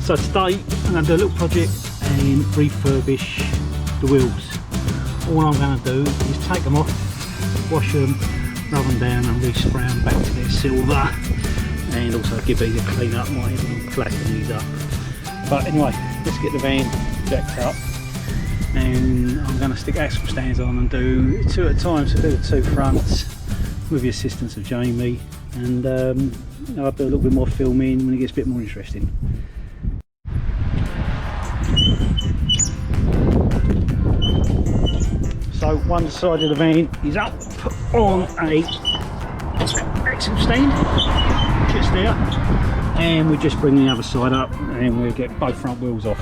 So today I'm going to do a little project and refurbish the wheels. All I'm going to do is take them off, wash them, rub them down and respray them back to their silver, and also give these a clean up, might even blacken these up. But anyway, let's get the van jacked up, and I'm going to stick axle stands on and do 2 at a time, so do the 2 fronts with the assistance of Jamie, and I'll do a little bit more filming when it gets a bit more interesting. So one side of the van is up on a axle stand, just there, and we just bring the other side up and we'll get both front wheels off.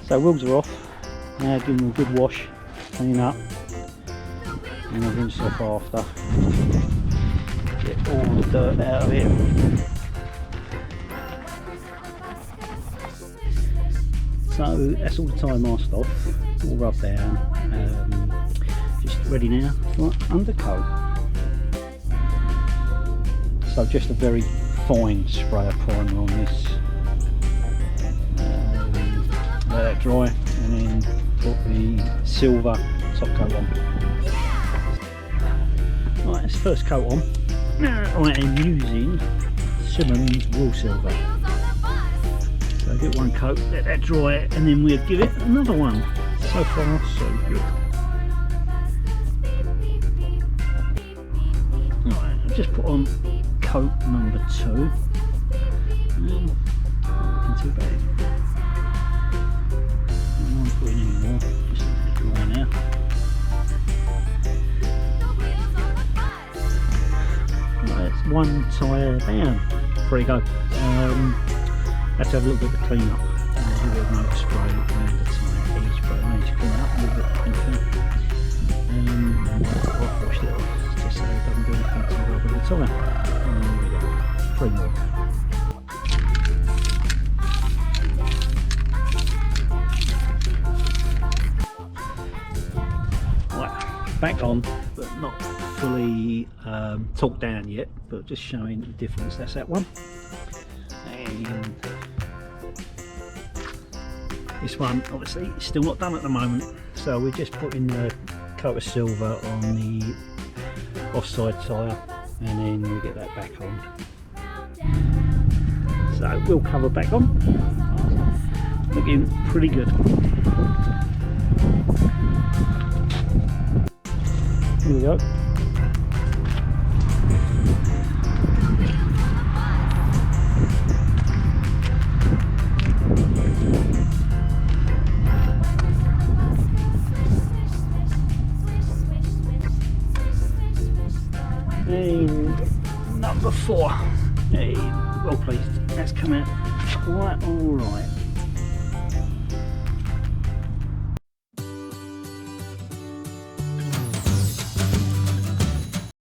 So wheels are off, now give them a good wash, clean up, and I'll rinse off after. Get all the dirt out of it. So that's all the tyre masked off, all rubbed down, just ready now for undercoat. So just a very fine spray of primer on this, let that dry, and then put the silver top coat on. Right, that's the first coat on. Now I am using Simmons wool silver. So get one coat, let that dry, and then we'll give it another one. So far, so good. Right, I've just put on coat number 2. Not looking too bad. I'm not putting any more, just let it dry now. One tyre down, before you go. Have to have a little bit of clean up, a little bit of motor spray around the tyre each, but I managed to clean it up a little bit. I've washed it off just so it doesn't do anything to the rubber of the tyre. And there we go, 3 more. Right, back on, but not fully torqued down yet, but just showing the difference. That's that one, and this one obviously is still not done at the moment, so we're just putting the coat of silver on the offside tyre, and then we'll get that back on. So wheel cover back on, looking pretty good. Here we go. And number 4. Hey, well pleased. That's come out quite alright.